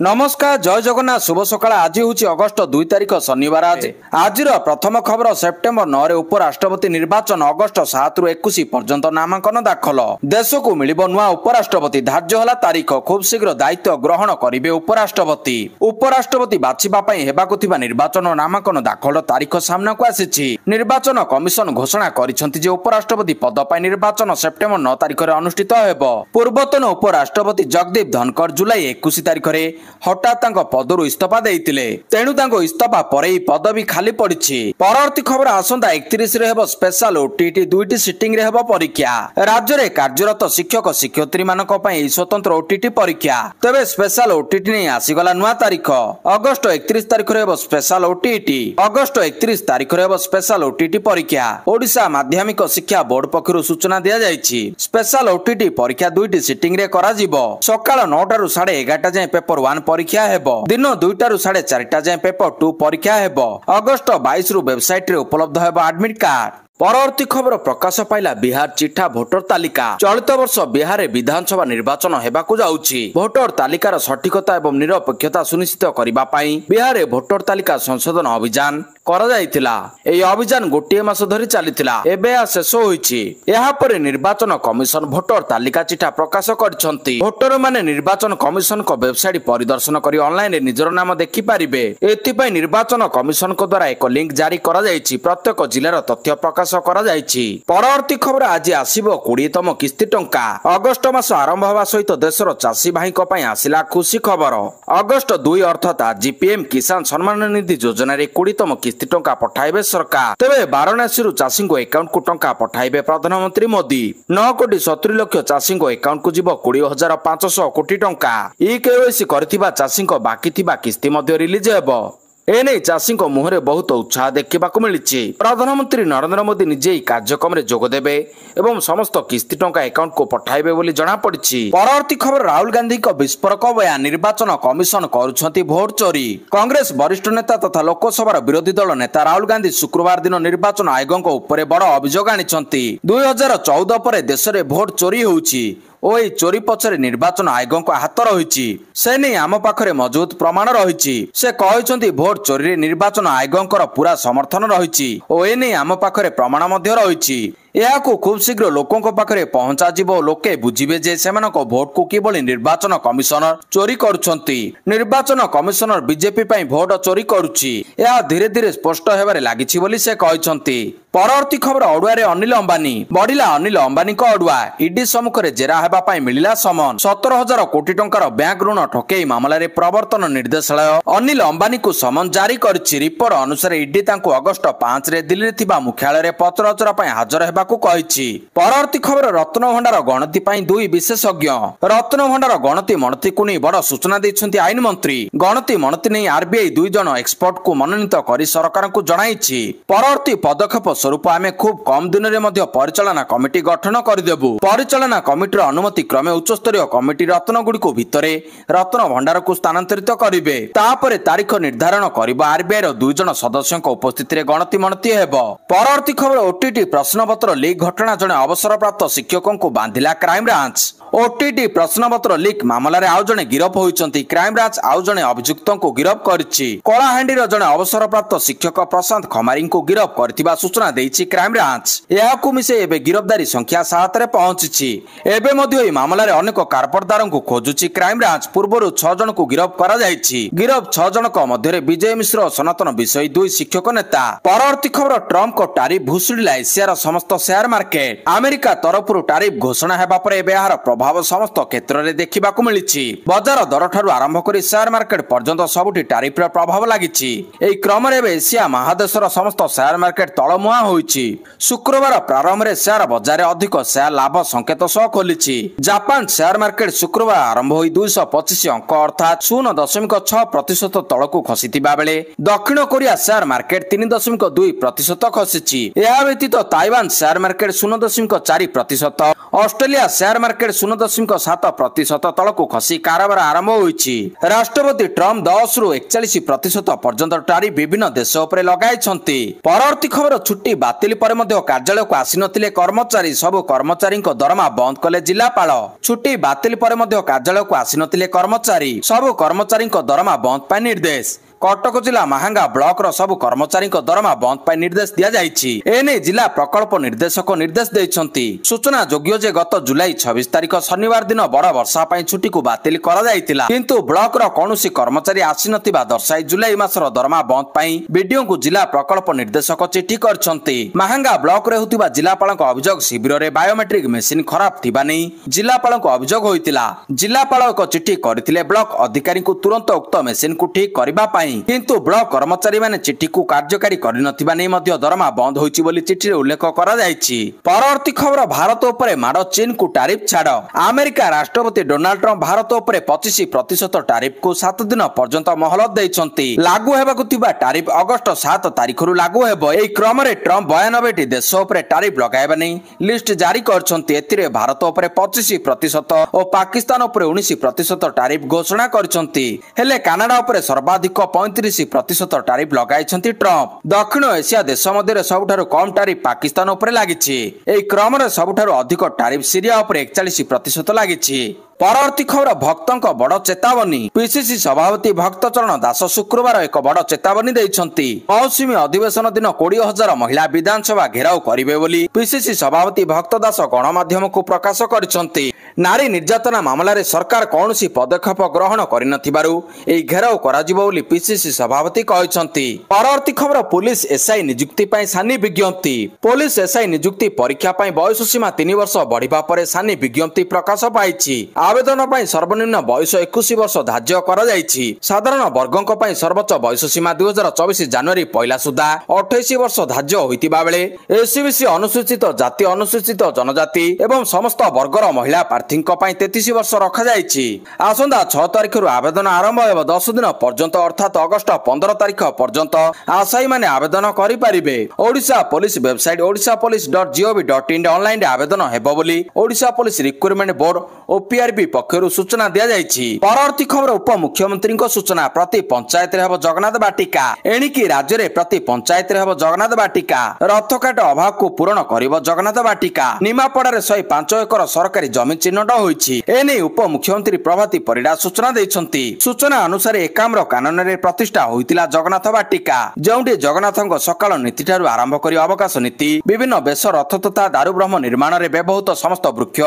नमस्कार जय जगन्नाथ शुभ सकाळ। आज हूँ अगस्ट 2 तारिख शनिवार। आज प्रथम खबर सेप्टेम्बर 9 उपराष्ट्रपति निर्वाचन अगस्ट 7 रु 21 पर्यंत नामांकन दाखल। देश को मिलिब नुआ उपराष्ट्रपति। धार्य होला तारीख। खूब शीघ्र दायित्व ग्रहण करिवे उपराष्ट्रपति। उपराष्ट्रपति बाछिबा पई हेबाकु थिबा निर्वाचन नामांकन दाखल तारीख सामना को आसीछि। निर्वाचन कमिशन घोषणा करिसेंति जे उपराष्ट्रपति पद पई निर्वाचन सेप्टेम्बर 9 तारिख रे अनुष्ठित हेबो। पूर्वतन उपराष्ट्रपति जगदीप धनखड़ जुलाई 21 तारिख रे हठात पदरु इस्तीफा देइतिले। तेणु तांको इस्तीफा परे पदवी खाली पड़िछि। परवर्ती खबर आसंता 31 रे हेबो स्पेशल ओटीटी। दुईटी सिटिंग रे हेबो परीक्षा। राज्य रे कार्यरत शिक्षक शिक्षयित्री मानक पई स्वतंत्र ओटीटी परीक्षा। तबे स्पेशल ओटीटी नै आसीगला नुआ तारीख। अगस्ट 31 तारिख रे हेबो स्पेशल ओटीटी। अगस्ट 31 तारिख रे हेबो स्पेशल ओटीटी परीक्षा। ओडिशा माध्यमिक शिक्षा बोर्ड पक्षरु सूचना दिया जायछि। स्पेशल ओटीटी परीक्षा दुईटी सिटिंग रे करा जिवो। सकाळ 9 रु 11:30 जाय पेपर 1 परीक्षा हेबो। दिन 2 रु 4:30 जाय पेपर 2 परीक्षा हेबो। अगस्ट 22 रु वेबसाइट रे उपलब्ध हेबो एडमिट कार्ड। परवर्ती खबर प्रकाश पाइला बिहार चिठा भोटर तालिका। चलित वर्ष बिहार विधानसभा निर्वाचन हेबाकु जाउछि। भोटर तालिकार सठिकता एवं निरपेक्षता सुनिश्चित करिबा पई बिहार भोटर तालिका संशोधन अभियान करा जायतिला। एई अभियान गोटे मास धरि चलितिला। एबे शेष होईछि। एहा परे निर्वाचन कमिशन भोटर तालिका चिठा प्रकाश करछंती। भोटर माने निर्वाचन कमिशन को वेबसाइट परिदर्शन करी ऑनलाइन रे निजर नाम देखि पारिबे। एथि पई निर्वाचन कमिशन को द्वारा एक लिंक जारी करा जायछि। प्रत्येक जिल्लार तथ्य प्रकाश करा जायछि। परवर्ती खबर आज आसीबो 20तम किस्ती टंका। अगस्ट मास आरंभ होबा सहित देशर चासी भाई को पई आसिला खुशी खबर। अगस्ट 2 अर्थात आज पीएम किसान सम्मान निधि योजना रे 20तम किस्ती टंका पठाइबे सरकार। तबे वाराणसी रु चासी को अकाउंट को टंका पठाइबे प्रधानमंत्री मोदी। 9 कोटी 70 लाख चासी को अकाउंट को जीवो 20,500 कोटी टंका। ई केवाईसी करथिबा चासी को बाकी थिबा किस्ती मध्ये रिलीज हेबो। एने चाषी मुहरे बहुत उत्साह देखा मिली। प्रधानमंत्री नरेंद्र मोदी निजे कार्यक्रम में जोग देबे एवं समस्त किस्ती टंका अकाउंट को पठाइबे बोली जणा पड़िछि। परवर्ती खबर राहुल गांधी को विस्फोरक बयान। निर्वाचन कमिशन करुछंती भोट चोरी। कांग्रेस वरिष्ठ नेता तथा लोकसभा विरोधी दल नेता राहुल गांधी शुक्रवार दिन निर्वाचन आयोग ऊपर बड़ अभियोग आनिछंती। 2014 पर देश में भोट चोरी होउछि ओ ए चोरी पछरे निर्वाचन आयोग को हाथ रही। से नहीं आम पाखरे मजबूत प्रमाण रही। से कहते भोट चोरी निर्वाचन आयोग पूरा समर्थन रही ओ ए नहीं आम पाखरे प्रमाण रही। यह खूब शीघ्र लोकों पाखरे पहुंचा जिवो। लोके बुझिबे जे सेमानक भोट को किभली निर्वाचन कमिशनर चोरी करुछंती। निर्वाचन कमिशनर बीजेपी पई भोट चोरी करुछि। यह धीरे धीरे स्पष्ट हेबारे लागिछि बोली से कहछंती। परवर्ती खबर अडुआ रे अनिल अंबानी। बढ़िला अनिल अंबानी को अडुआ। ईडी सम्मुख रे जेरा हेबा पई मिलिला समन। 17,000 कोटी टंकार बैंक ऋण ठकेई मामला रे प्रवर्तन निर्देशालय अनिल अंबानी को समन जारी करछि। रिपोर्ट अनुसार ईडी तांको अगस्ट 5 रे दिल्ली रे थिबा मुख्यालय रे पत्रचरा पई हाजर हेबा को कहिछि। परवर्ती खबर रत्न भंडार गणति पई दुई विशेषज्ञ। रत्न भंडार गणति मणति को नहीं बड़ सूचना दैछंती आईन मंत्री। गणति मणति नहीं आरबीआई 2 जन एक्सपर्ट को मनोनीत करी सरकार को जणाइछि। परवर्ती पदक्षेप स्वरूप आमे खूब कम दिन रे मध्य परिचालना कमिटी गठन करदेबु। परिचालना कमिटीर अनुमति क्रमे उच्चस्तरीय कमिटी रत्न गुडी को भितरे रत्न भंडार को स्थानांतरित करिवे। तापरे तारीख निर्धारण करिबो। आरबीआई रो 2 जन सदस्यों उपस्थिति रे गणति मणति हेबो। परवर्ती खबर ओटीटी प्रश्नपत्र लीक घटना जने अवसरप्राप्त शिक्षकों को बांधिला क्राइम ब्रांच। ओटीटी प्रश्नपत्र लीक मामला रे आउ जने गिरफ होइचंती। क्राइम ब्रांच आउ जने अभियुक्तों को गिरफ करछि। कलाहांडीर जने अवसरप्राप्त शिक्षक प्रशांत खमारी को गिरफ करथिबा सूचना देइछि क्राइम ब्रांच। याकु मिसे एबे गिरफदारी संख्या 7 रे पहुंचिछि। एबे मध्ये एई मामला रे अनेक कारपरदारन को खोजुछि क्राइम ब्रांच। पूर्वरु 6 जन को गिरफ करा जाइछि। गिरफ 6 जन को मध्ये विजय मिश्र और सनातन विषय 2 शिक्षक नेता। परवर्ती खबर ट्रम्प को टारिफ भुसुड़िला एशियार समस्त शेयर मार्केट। अमेरिका तरफरु टारिफ घोषणा हेबा पर एबे यार प्रभाव समस्त क्षेत्र में देखा मिली। बजार दर ठारू आरंभ कर शेयर मार्केट पर्यंत सबुठी टारिफ प्रभाव लगी। क्रम एशिया महादेशर समस्त शेयर मार्केट तलमुहा होइछि। शुक्रवार प्रारंभ में शेयर बजार अधिक शेयर लाभ संकेत सह खोली। जापान शेयर मार्केट शुक्रवार आरंभ हो 225 अंक अर्थात 0.6% तलकू खसी बेले दक्षिण कोरिया शेयर मार्केट 3.2% खसी। यह व्यतीत Taiwan share market 0.4%, Australia share market 0.7% ତଳକୁ ଖସି କାରବାର ଆରମ୍ଭ ହୋଇଛି। ରାଷ୍ଟ୍ରପତି ଟ୍ରମ୍ପ 10 ରୁ 41% ପର୍ଯ୍ୟନ୍ତ ଟାରିଫ ବିଭିନ୍ନ ଦେଶ ଉପରେ ଲଗାଇଛନ୍ତି। ପରବର୍ତ୍ତୀ ଖବର ଛୁଟି ବାତିଲ ପରେ ମଧ୍ୟ କାର୍ଯ୍ୟାଳୟକୁ ଆସିନଥିଲେ କର୍ମଚାରୀ, ସବୁ କର୍ମଚାରୀଙ୍କ ଦରମା ବନ୍ଦ କଲେ ଜିଲ୍ଲାପାଳ। ଛୁଟି ବାତିଲ ପରେ ମଧ୍ୟ କାର୍ଯ୍ୟାଳୟକୁ ଆସିନଥିଲେ କର୍ମଚାରୀ, ସବୁ କର୍ମଚାରୀଙ୍କ ଦରମା ବନ୍ଦ ପାଇଁ ନିର୍ଦ୍ଦେଶ। କଟକ ଜିଲ୍ଲା ମାହାଙ୍ଗା ବ୍ଲକର ସବୁ କର୍ମଚାରୀଙ୍କ ଦରମା ବନ୍ଦ ପାଇଁ ନିର୍ଦ୍ଦେଶ ଦିଆଯାଇଛି। ଏନେଇ ଜିଲ୍ଲା ପ୍ରକଳ୍ପ ନିର୍ଦ୍ଦେଶକ ନିର୍ଦ୍ଦେଶ ଦେଇଛନ୍ତି। ସୂଚନା ଯୋଗ୍ୟ ଯେ ଗତ ଜୁଲାଇ 26 ତାରିଖ ଶନିବାର ଦିନ ବଡ଼ ବର୍ଷା ପାଇଁ ଛୁଟିକୁ ବାତିଲ କରାଯାଇଥିଲା, କିନ୍ତୁ ବ୍ଲକର କୌଣସି କର୍ମଚାରୀ ଆସିନଥିବା ଦର୍ଶାଇ ଜୁଲାଇ ମାସର ଦରମା ବନ୍ଦ ପାଇଁ ବିଡିଓଙ୍କୁ ଜିଲ୍ଲା ପ୍ରକଳ୍ପ ନିର୍ଦ୍ଦେଶକ ଚିଠି କରିଛନ୍ତି। ମାହାଙ୍ଗା ବ୍ଲକରେ ହେଉଥିବା ଜିଲ୍ଲାପାଳଙ୍କ ଅଭିଯୋଗ ଶିବିରରେ ବାୟୋମେଟ୍ରିକ ମେସିନ ଖରାପ ଥିବା ନେଇ ଜିଲ୍ଲାପାଳଙ୍କ ଅଭିଯୋଗ ହୋଇଥିଲା। ଜିଲ୍ଲାପାଳ ଏକ ଚିଠି କରିଥିଲେ ବ୍ଲକ ଅଧିକାରୀଙ୍କୁ ତୁରନ୍ତ ଉକ୍ତ ମେସିନକୁ ଠିକ କରିବା ପାଇଁ, କିନ୍ତୁ ବ୍ଲକ କର୍ମଚାରୀ ମାନେ ଚିଠିକୁ କାର୍ଯ୍ୟକାରୀ କରିନଥିବା ନେଇ ମଧ୍ୟ ଦରମା ବନ୍ଦ ହୋଇଛି ବୋଲି ଚିଠିରେ ଉଲ୍ଲେଖ କରାଯାଇଛି। ପରବର୍ତ୍ତୀ ଖବର ଭାରତ ଉପରେ ମାଡ଼, ଚୀନକୁ ଟାରିଫ ଛାଡ଼। ଆମେରିକା ରାଷ୍ଟ୍ରପତି ଡୋନାଲ୍ଡ ଟ୍ରମ୍ପ ଭାରତ ଉପରେ 25% ଟାରିଫକୁ 7 ଦିନ ପର୍ଯ୍ୟନ୍ତ ମହଲତ ଦେଇଛନ୍ତି। ଲାଗୁ ହେବାକୁ ଥିବା ଟାରିଫ ଅଗଷ୍ଟ 7 ତାରିଖରୁ ଲାଗୁ ହେବ। ଏହି କ୍ରମରେ ଟ୍ରମ୍ପ 92ଟି ଦେଶ ଉପରେ ଟାରିଫ ଲଗାଇବା ନେଇ ଲିଷ୍ଟ ଜାରି କରିଛନ୍ତି। ଏଥିରେ ଭାରତ ଉପରେ 25% ଓ ପାକିସ୍ତାନ ଉପରେ 19% ଟାରିଫ ଘୋଷଣା କରିଛନ୍ତି। ହେଲେ କାନାଡା ଉପରେ ସର୍ବାଧିକ 35% ଟାରିଫ ଲଗାଇଛନ୍ତି ଟ୍ରମ୍ପ। ଦକ୍ଷିଣ ଏସିଆ ଦେଶ ମଧ୍ୟରେ ସବୁଠାରୁ କମ୍ ଟାରିଫ ପାକିସ୍ତାନ ଉପରେ ଲାଗିଛି। ଏହି କ୍ରମରେ ସବୁଠାରୁ ଅଧିକ ଟାରିଫ ସିରିଆ ଉପରେ 41% ଲାଗିଛି। ପରବର୍ତ୍ତୀ ଖବର ଭକ୍ତଙ୍କ ବଡ଼ ଚେତାବନୀ। ପିସିସି ସଭାପତି ଭକ୍ତଚରଣ ଦାସ ଶୁକ୍ରବାର ଏକ ବଡ଼ ଚେତାବନୀ ଦେଇଛନ୍ତି। ମୌସୁମୀ ଅଧିବେଶନ ଦିନ 20,000 ମହିଳା ବିଧାନସଭା ଘେରାଉ କରିବେ ବୋଲି ପିସିସି ସଭାପତି ଭକ୍ତ ଦାସ ଗଣମାଧ୍ୟମକୁ ପ୍ରକାଶ କରିଛନ୍ତି। ନାରୀ ନିର୍ଯାତନା ମାମଲାରେ ସରକାର କୌଣସି ପଦକ୍ଷେପ ଗ୍ରହଣ କରିନଥିବାରୁ ଏହି ଘେରାଉ କରାଯିବ ବୋଲି ପିସିସି ସଭାପତି କହିଛନ୍ତି। ପରବର୍ତ୍ତୀ ଖବର ପୁଲିସ ଏସ୍ଆଇ ନିଯୁକ୍ତି ପାଇଁ ସାନି ବିଜ୍ଞପ୍ତି। ପୁଲିସ ଏସ୍ଆଇ ନିଯୁକ୍ତି ପରୀକ୍ଷା ପାଇଁ ବୟସ ସୀମା 3 ବର୍ଷ ବଢ଼ିବା ପରେ ସାନି ବିଜ୍ଞପ୍ତି ପ୍ରକାଶ ପାଇଛି। ଆବେଦନ ପାଇଁ ସର୍ବନିମ୍ନ ବୟସ 21 ବର୍ଷ ଧାର୍ଯ୍ୟ କରାଯାଇଛି। ସାଧାରଣ ବର୍ଗଙ୍କ ପାଇଁ ସର୍ବୋଚ୍ଚ ବୟସ ସୀମା 2024 ଜାନୁଆରୀ 1 ସୁଦ୍ଧା 28 ବର୍ଷ ଧାର୍ଯ୍ୟ ହୋଇଥିବା ବେଳେ ଏସ୍ସିବିସି ଅନୁସୂଚିତ ଜାତି, ଅନୁସୂଚିତ ଜନଜାତି ଏବଂ ସମସ୍ତ ବର୍ଗର ମହିଳା ପ୍ରାର୍ଥୀଙ୍କ ପାଇଁ 33 ବର୍ଷ ରଖାଯାଇଛି। ଆସନ୍ତା 6 ତାରିଖରୁ ଆବେଦନ ଆରମ୍ଭ ହେବ। 10 ଦିନ ପର୍ଯ୍ୟନ୍ତ ଅର୍ଥାତ ଅଗଷ୍ଟ 15 ତାରିଖ ପର୍ଯ୍ୟନ୍ତ ଆଶାୟୀମାନେ ଆବେଦନ କରିପାରିବେ। ଓଡ଼ିଶା ପୋଲିସ ୱେବସାଇଟ ଓଡ଼ିଶାpolice.gov.in ଅନଲାଇନରେ ଆବେଦନ ହେବ ବୋଲି Odisha police recruitment board OPRB ପକ୍ଷରୁ ସୂଚନା ଦିଆଯାଇଛି। ପରବର୍ତ୍ତୀ ଖବର ଉପମୁଖ୍ୟମନ୍ତ୍ରୀଙ୍କ ସୂଚନା। ପ୍ରତି ପଞ୍ଚାୟତରେ ହେବ ଜଗନ୍ନାଥ ବାଟିକା। ଏଣିକି ରାଜ୍ୟରେ ପ୍ରତି ପଞ୍ଚାୟତରେ ହେବ ଜଗନ୍ନାଥ ବାଟିକା। ରଥକାଠ ଅଭାବକୁ ପୂରଣ କରିବ ଜଗନ୍ନାଥ ବାଟିକା। ନିମାପଡ଼ାରେ 105 ଏକର ସରକାରୀ ଜମି ଚିହ୍ନଟ ହୋଇଛି। ଏନେଇ ଉପମୁଖ୍ୟମନ୍ତ୍ରୀ ପ୍ରଭାତୀ ପରିଡ଼ା ସୂଚନା ଦେଇଛନ୍ତି। ସୂଚନା ଅନୁସାରେ ଏକାମ୍ର କାନନରେ ପ୍ରତିଷ୍ଠା ହୋଇଥିଲା ଜଗନ୍ନାଥ ବାଟିକା, ଯେଉଁଠି ଜଗନ୍ନାଥଙ୍କ ସକାଳ ନୀତିଠାରୁ ଆରମ୍ଭ କରି ଅବକାଶ ନୀତି, ବିଭିନ୍ନ ବେଶ, ରଥ ତଥା ଦାରୁବ୍ରହ୍ମ ନିର୍ମାଣରେ ବ୍ୟବହୃତ ସମସ୍ତ ବୃକ୍ଷ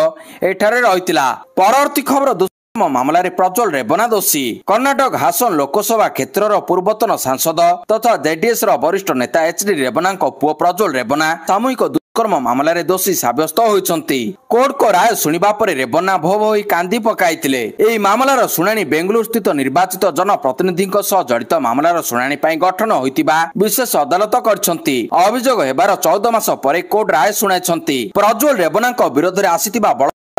ଏଠାରେ ରହିଥିଲା। ପରବର୍ତ୍ତୀ ଖବର ମାମଲାରେ ପ୍ରଜ୍ୱଳ ରେବନା ଦୋଷୀ। କର୍ଣ୍ଣାଟକ ହାସନ ଲୋକସଭା କ୍ଷେତ୍ରର ପୂର୍ବତନ ସାଂସଦ ତଥା ଜେଡିଏସ୍ ର ବରିଷ୍ଠ ନେତା HD ରେବନାଙ୍କ ପୁଅ ପ୍ରଜ୍ୱଳ ରେବନା ସାମୂହିକ ଦୁଷ୍କର୍ମ ମାମଲାରେ ଦୋଷୀ ସାବ୍ୟସ୍ତ ହୋଇଛନ୍ତି। କୋର୍ଟଙ୍କ ରାୟ ଶୁଣିବା ପରେ ରେବନା ଭୋ ଭୋ ହୋଇ କାନ୍ଦି ପକାଇଥିଲେ। ଏହି ମାମଲାର ଶୁଣାଣି ବେଙ୍ଗାଲୁରୁ ସ୍ଥିତ ନିର୍ବାଚିତ ଜନପ୍ରତିନିଧିଙ୍କ ସହ ଜଡ଼ିତ ମାମଲାର ଶୁଣାଣି ପାଇଁ ଗଠନ ହୋଇଥିବା ବିଶେଷ ଅଦାଲତ କରିଛନ୍ତି। ଅଭିଯୋଗ ହେବାର 14 ମାସ ପରେ କୋର୍ଟ ରାୟ ଶୁଣାଇଛନ୍ତି। ପ୍ରଜ୍ୱଳ ରେବନାଙ୍କ ବିରୋଧରେ ଆସିଥିବା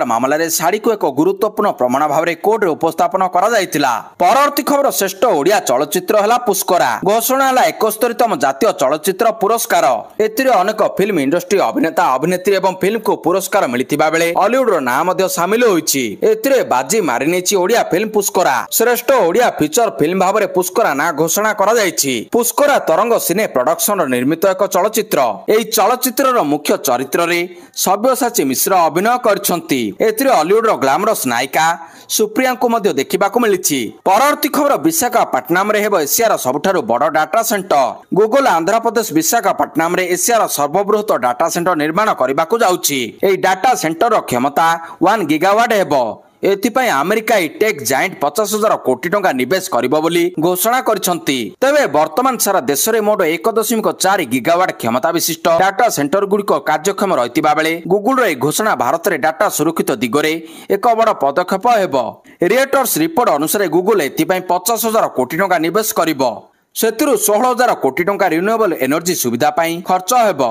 ମାମଲାରେ ଶାଢ଼ୀକୁ ଏକ ଗୁରୁତ୍ୱପୂର୍ଣ୍ଣ ପ୍ରମାଣ ଭାବରେ କୋର୍ଟରେ ଉପସ୍ଥାପନ କରାଯାଇଥିଲା। ପରବର୍ତ୍ତୀ ଖବର ଶ୍ରେଷ୍ଠ ଓଡ଼ିଆ ଚଳଚ୍ଚିତ୍ର ହେଲା ପୁଷ୍କରା। ଘୋଷଣା ହେଲା 71ତମ ଜାତୀୟ ଚଳଚ୍ଚିତ୍ର ପୁରସ୍କାର। ଏଥିରେ ଅନେକ ଫିଲ୍ମ ଇଣ୍ଡଷ୍ଟ୍ରି ଅଭିନେତା, ଅଭିନେତ୍ରୀ ଏବଂ ଫିଲ୍ମକୁ ପୁରସ୍କାର ମିଳିଥିବା ବେଳେ ହଲିଉଡର ନାଁ ମଧ୍ୟ ସାମିଲ ହୋଇଛି। ଏଥିରେ ବାଜି ମାରିନେଇଛି ଓଡ଼ିଆ ଫିଲ୍ମ ପୁଷ୍କରା। ଶ୍ରେଷ୍ଠ ଓଡ଼ିଆ ଫିଚର ଫିଲ୍ମ ଭାବରେ ପୁଷ୍କରା ନାଁ ଘୋଷଣା କରାଯାଇଛି। ପୁଷ୍କରା ତରଙ୍ଗ ସିନେ ପ୍ରଡକ୍ସନର ନିର୍ମିତ ଏକ ଚଳଚ୍ଚିତ୍ର। ଏହି ଚଳଚ୍ଚିତ୍ରର ମୁଖ୍ୟ ଚରିତ୍ରରେ ସବ୍ୟସାଚୀ ମିଶ୍ର ଅଭିନୟ କରିଛନ୍ତି। ଏଥିରେ ହଲିଉଡର ଗ୍ଲାମରସ୍ ନାୟିକା ସୁପ୍ରିୟାଙ୍କୁ ମଧ୍ୟ ଦେଖିବାକୁ ମିଳିଛି। ପରବର୍ତ୍ତୀ ଖବର ବିଶାଖାପାଟନାମରେ ହେବ ଏସିଆର ସବୁଠାରୁ ବଡ଼ ଡାଟା ସେଣ୍ଟର। ଗୁଗଲ ଆନ୍ଧ୍ରପ୍ରଦେଶ ବିଶାଖାପାଟନାମରେ ଏସିଆର ସର୍ବବୃହତ ଡାଟା ସେଣ୍ଟର ନିର୍ମାଣ କରିବାକୁ ଯାଉଛି। ଏହି ଡାଟା ସେଣ୍ଟରର କ୍ଷମତା 1 ଗିଗାୱାଟ ହେବ। ଏଥିପାଇଁ ଆମେରିକା ଟେକ୍ ଜାଏଣ୍ଟ 50,000 କୋଟି ଟଙ୍କା ନିବେଶ କରିବ ବୋଲି ଘୋଷଣା କରିଛନ୍ତି। ତେବେ ବର୍ତ୍ତମାନ ସାରା ଦେଶରେ ମୋଟ 1.4 ଗିଗାୱାଟ କ୍ଷମତା ବିଶିଷ୍ଟ ଡାଟା ସେଣ୍ଟର ଗୁଡ଼ିକ କାର୍ଯ୍ୟକ୍ଷମ ରହିଥିବା ବେଳେ ଗୁଗୁଲର ଏହି ଘୋଷଣା ଭାରତରେ ଡାଟା ସୁରକ୍ଷିତ ଦିଗରେ ଏକ ବଡ଼ ପଦକ୍ଷେପ ହେବ। ରିଏଟର୍ସ ରିପୋର୍ଟ ଅନୁସାରେ ଗୁଗୁଲ ଏଥିପାଇଁ 50,000 କୋଟି ଟଙ୍କା ନିବେଶ କରିବ। ସେଥିରୁ 16,000 କୋଟି ଟଙ୍କା ରିନ୍ୟୁଏବଲ ଏନର୍ଜି ସୁବିଧା ପାଇଁ ଖର୍ଚ୍ଚ ହେବ।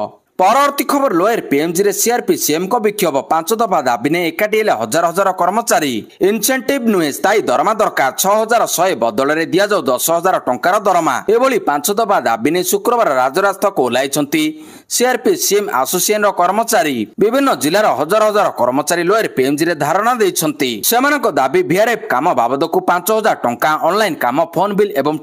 ପରବର୍ତ୍ତୀ ଖବର ଲୋୟର ପିଏମଜିରେ ସିଆରପିସିଏମଙ୍କ ବିକ୍ଷୋଭ। 5 ଦଫା ଦାବି ନେଇ ଏକାଠି ହେଲେ ହଜାର ହଜାର କର୍ମଚାରୀ। ଇନସେଣ୍ଟିଭ ନୁହେଁ, ସ୍ଥାୟୀ ଦରମା ଦରକାର। 6,100 ବଦଳରେ ଦିଆଯାଉ 10,000 ଟଙ୍କାର ଦରମା। ଏଭଳି 5 ଦଫା ଦାବି ନେଇ ଶୁକ୍ରବାର ରାଜରାସ୍ତାକୁ ଓହ୍ଲାଇଛନ୍ତି सीआरपीसीएम आसोसिएशन कर्मचारी विभिन्न जिलार हजार हजार कर्मचारी लोयर पीएमजी रे धारणा देइछंती। सेमानक दाबी वीआरएफ काम बाबदकु 5000 टंका, ऑनलाइन काम, फोन बिल एवं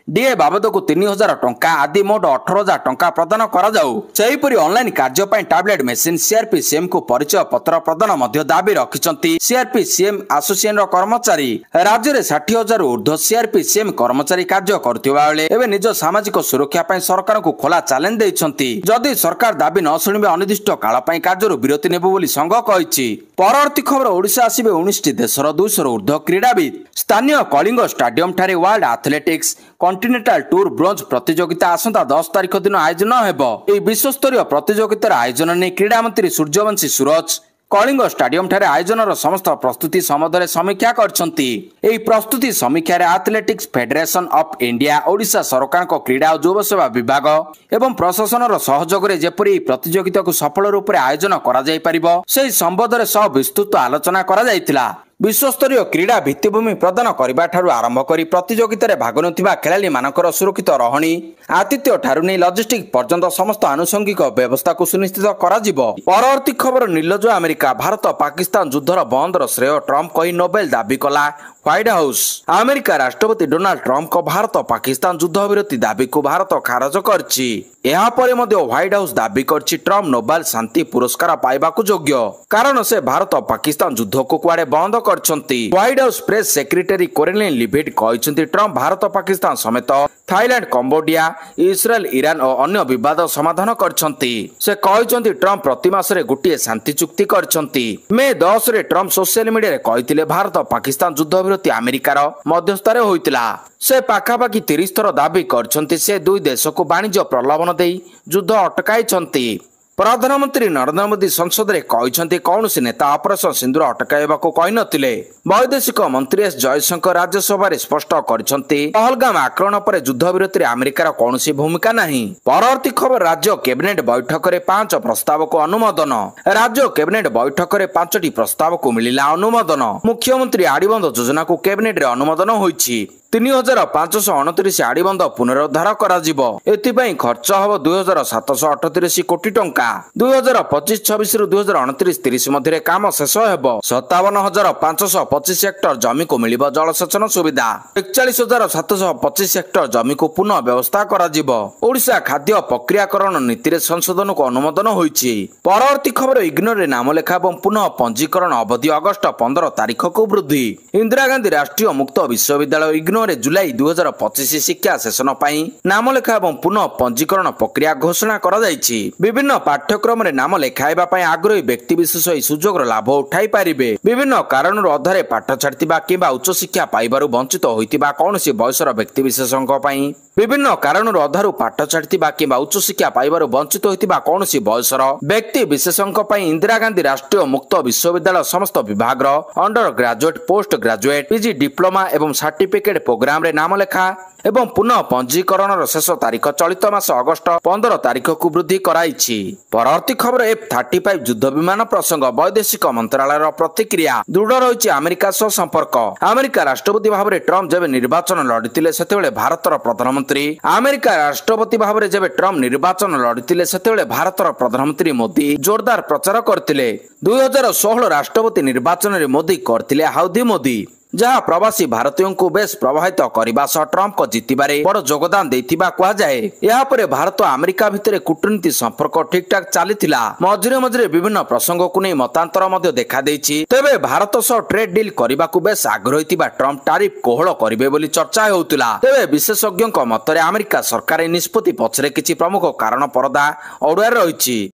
डीए बाबदकु 3000 टंका आदि मोट 18000 टंका प्रदान करा जाऊ। सेहिपरि ऑनलाइन कार्य पई टैबलेट मेसिन सीआरपीसीएम को परिचय पत्र प्रदान मध्य दाबी रखिछंती। सीआरपीसीएम आसोसिएशन कर्मचारी राज्य रे 60000 ऊर्ध्व सीआरपीसीएम कर्मचारी कार्य करथिबा बेले एबे निज सामाजिक सुरक्षा पई सरकार को खोला चैलेंज देइछंती। जदि सरकार दाबी न सुनिबे अनिर्दिष्ट काल पई कार्यरु विरति नेबो बोली संघ कहिछि। परवर्ती खबर ओडिशा आसीबे 19 देशर 200 ऊर्ध्व क्रीड़ाविद। स्थानीय कलिंग स्टेडियम ठारे world athletics continental tour bronze प्रतियोगिता आसंता 10 तारिख दिन आयोजन हेबो। एही विश्वस्तरीय प्रतियोगितार आयोजन ने क्रीड़ा मंत्री सूर्यवंशी सूरज कलिंग स्टेडियम ठारे आयोजनर समस्त प्रस्तुति सम्बन्धରେ समीक्षा करछंती। एही प्रस्तुति समीक्षा रे athletics federation of India, Odisha सरकार को क्रीड़ा और युवा सेवा विभाग एवं प्रशासनर सहयोग रे जेपरि प्रतियोगिता को सफल रूप रे आयोजन करा जाय परिबो सेही सम्बन्धରେ सह विस्तृत आलोचना करा जायतिला। विश्वस्तरीय क्रीड़ा भित्तिभूमि प्रदान करबा ठारू आरंभ करी प्रतियोगिता रे भाग नेउथिबा खेलाड़ी मानकर सुरक्षित रहणी, आतिथ्य ठारू नै लॉजिस्टिक पर्यंत समस्त आनुषंगिक व्यवस्था को सुनिश्चित करा जिवो। परवर्ती खबर निर्लज अमेरिका भारत पाकिस्तान युद्धर बंदर श्रेय ट्रम्प कही नोबेल दाबी कला। व्हाइट हाउस अमेरिका राष्ट्रपति डोनाल्ड ट्रम्प को भारत पाकिस्तान युद्ध विरति दाबी को भारत खारज करछि। एहा परे मध्ये व्हाइट हाउस दाबी करछि ट्रम्प नोबेल शांति पुरस्कार पाइबाकू योग्य, कारण से भारत पाकिस्तान युद्ध को कुआडे बंद करछंती। White House press secretary Karoline Leavitt कहिसंती ट्रम्प भारत पाकिस्तान समेत थाईलैंड, कंबोडिया, इस्राएल, ईरान और अन्य विवाद समाधान करछंती। से कहिसंती ट्रम्प प्रति मासरे गोटिए शांति चुक्ति करछंती। मे 10 रे ट्रम्प सोशल मीडिया रे कहिथिले भारत पाकिस्तान युद्ध विरति अमेरिकार मध्यस्थरे होइतिला। से पाखापाखि 30 थर दाबी करछंती से दुई देश को वाणिज्य प्रलोभन देई युद्ध अटकाइछंती। प्रधानमंत्री नरेंद्र मोदी संसद रे कहिसंती कौनसी नेता ऑपरेशन सिंदूर अटकाइबाको कहि नथिले। वैदेशिक मंत्री एस जयशंकर राज्यसभा रे स्पष्ट करछंती पहलगाम आक्रमण पर युद्ध विरति रे अमेरिकार कौनसी भूमिका नहीं। परवर्ती खबर राज्य कैबिनेट बैठक रे 5 प्रस्ताव को अनुमोदन। राज्य कैबिनेट बैठक रे 5टी प्रस्ताव को मिलिला अनुमोदन। मुख्यमंत्री आड़ीबंध योजना को कैबिनेट रे अनुमोदन होईछि। 3529 आड़ीबंध पुनरुद्धार करा जिवो। एथिपई खर्च हबो 2738 कोटी टंका। 2025-26 रु 2029-30 मध्य काम शेष हेबो। 57525 हेक्टर जमी को मिलिबो जलसेचन सुविधा। 41725 हेक्टर जमी को पुनः व्यवस्था करा जिवो। ओडिशा खाद्य प्रक्रियाकरण नीति रे संशोधन को अनुमोदन होईछि। परवर्ती खबर इग्नोर रे नाम लेखा एवं पुनः पंजीकरण अवधि अगस्त 15 तारिख को वृद्धि। इंदिरा गांधी राष्ट्रीय मुक्त विश्वविद्यालय इग्नोर जुलाई 2025 शिक्षा सेशन पाई नाम लेखा एवं पुनः पंजीकरण प्रक्रिया घोषणा करा जायछि। विभिन्न पाठ्यक्रम रे नाम लेखाइबा पई आग्रही व्यक्ति विशेष ई सुजोगर लाभ उठाई पारिबे। विभिन्न कारणर अधारे पाठ छाड़ितिबा किबा उच्च शिक्षा पाइबारु वंचित होइतिबा कोनोसी बयसर व्यक्ति विशेषଙ୍କ पई विभिन्न कारणर अधारु पाठ छाड़ितिबा किबा उच्च शिक्षा पाइबारु वंचित होइतिबा कोनोसी बयसर व्यक्ति विशेषଙ୍କ पई इंदिरा गांधी राष्ट्रीय मुक्त विश्वविद्यालय समस्त विभाग रो undergraduate, postgraduate, PG, diploma एवं सर्टिफिकेट प्रोग्राम रे नाम लेखा एवं पुनः पंजीकरण शेष तारीख चलित मास अगस्त 15 तारीख को वृद्धि कराइछि। परवर्ती खबर F-35 युद्ध विमान प्रसंग वैदेशिक मंत्रालय प्रतिक्रिया दृढ़ रही अमेरिका सह संपर्क। अमेरिका राष्ट्रपति भाव में ट्रम्प जेबे निर्वाचन लड़िथिले सेतेबेले भारतर प्रधानमंत्री अमेरिका राष्ट्रपति भाव में जेबे ट्रम्प निर्वाचन लड़िथिले सेतेबेले भारतर प्रधानमंत्री मोदी जोरदार प्रचार करथिले। 2016 राष्ट्रपति निर्वाचन रे मोदी करथिले हाउदी मोदी, जहाँ प्रवासी भारतीयों को बेस प्रभावित करने सह ट्रम्प को जीतिबारे बड़ योगदान देथिबा कुआ जाए। यहाँ पर भारत अमेरिका भितर कूटनीति संपर्क ठीक ठाक चलीथिला। मझिरे मझिरे विभिन्न प्रसंग को नहीं मतांतर मध्य देखा देछि। तेबे भारत सह ट्रेड डील करने को बेस आग्रही थिबा ट्रम्प टारिफ कोहल करिवे बोली चर्चा होउतिला। तेबे विशेषज्ञों मतरे अमेरिका सरकार निष्पत्ति पछरे किछि प्रमुख कारण परदा अड़ुआ रहिछि।